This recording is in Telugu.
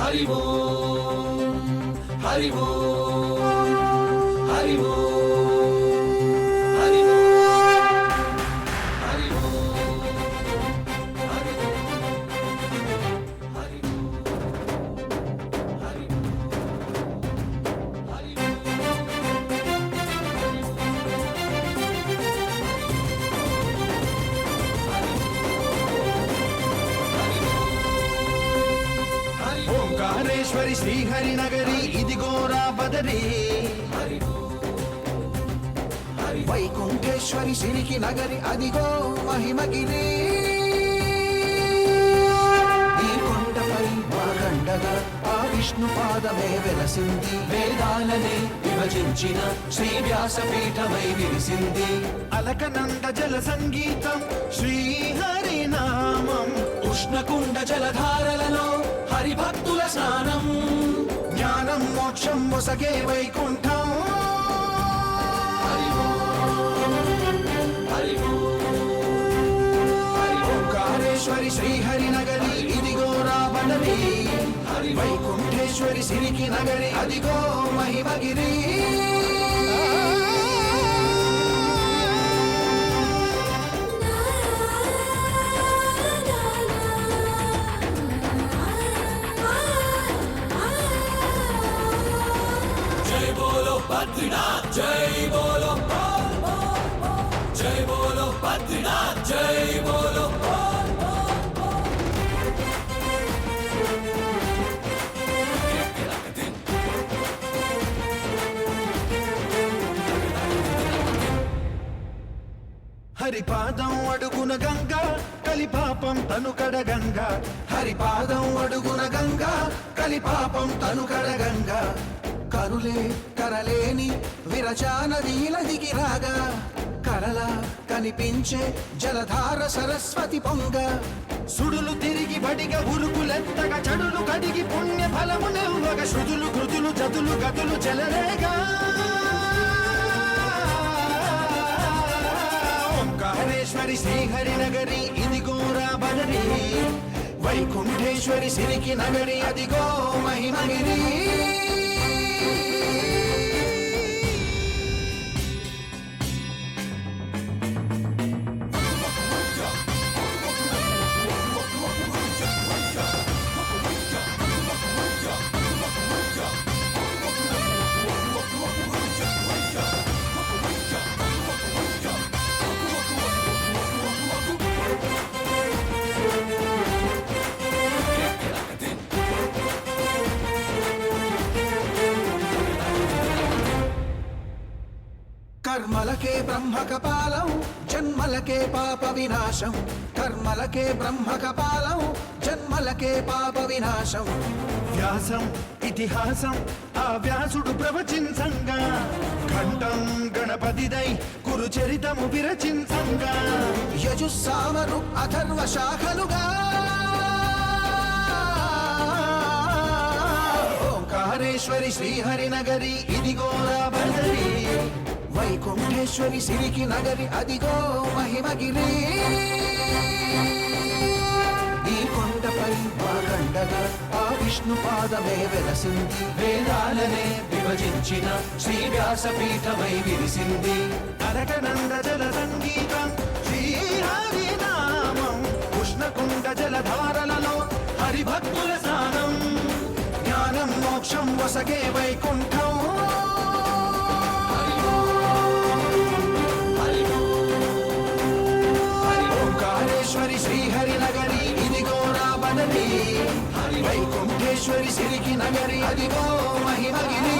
హరి ఓం హరి ఓం హరి ఓం హరి ఓం హరి ఓం హరి ఓం హరి ఓం హరి ఓంకారేశ్వరి శ్రీహరి నగరి ఇదిగోరా బదరి వైకుంఠేశ్వరి సిరికి నగరి అదిగో మహిమగిరి ఈ కొండపై వాగండగా ఆ విష్ణు పాదమే వెలసింది వేదాలనే విభజించిన శ్రీ వ్యాసపీఠమై విరిసింది అలకనంద జల సంగీతం శ్రీహరి నామం ఉష్ణకుండ జలధారలలో హరిభక్తుల స్నానం జ్ఞానం మోక్షం మొసగే వైకుంఠం హరి ఓం హరి ఓం హరి ఓం ఓంకారేశ్వరి శ్రీహరి నగరి ఇదిగోరా బదరి వైకుంఠేశ్వరి సిరికి నగరి అదిగో మహిమగిరి జై బోలో బద్రీనాథ్ జై బోలో జై బోలో బద్రీనాథ్ జై బోలో హరిపాదం అడుగున గంగా కలిపాపం తను కడగంగా హరిపాదం అడుగున గంగా కలిపాపం తను కడగంగా కరులే కరలేని విరచాన వీల దిగిరాగా కరలా కనిపించే జలధార సరస్వతి పొంగ సుడులు తిరిగి బడిగా ఉరుకులెత్తగా చెడులు కడిగి పుణ్య ఫలము నెవ్వగ శృతులు కృతులు జతులు గతులు చెలరేగా ఓంకారేశ్వరి శ్రీహరి నగరి ఇదిగోరా బదరి వైకుంఠేశ్వరి సిరికి నగరి అదిగో మహిమగిరి కర్మలకే బ్రహ్మ కపాలం జన్మలకే పాప వినాశం కర్మలకే బ్రహ్మ కపాలం జన్మలకే పాప వినాశం వ్యాసం ఇతిహాసం ఆ వ్యాసుడు ప్రవచించంగా ఖండం గణపతిదై కురు చరితము విరచించంగా యజుస్సామరు అథర్వ శాఖలుగా ఓంకారేశ్వరి శ్రీహరి నగరి ఇదిగోరా బదరి వైకుంఠేశ్వరి సిరికి నగరి అదిగో మహిమగిరి ఈ కొండపై వాగండగా ఆ విష్ణు పాదమే వెలసింది వేదాలనే విభజించిన శ్రీ వ్యాసపీఠమై విరిసింది అరకనంద జల సంగీతం శ్రీహరి నామం ఉష్ణకుండ జలధారలలో హరిభక్తుల స్నానం జ్ఞానం మోక్షం వసగే వైకుంఠం హరి ఓం హరి ఓం హరి ఓం ఓంకారేశ్వరి శ్రీహరి నగరి ఇదిగోరా బదరి వైకుంఠేశ్వరి సిరికి నగరి అదిగో మహిమగిరి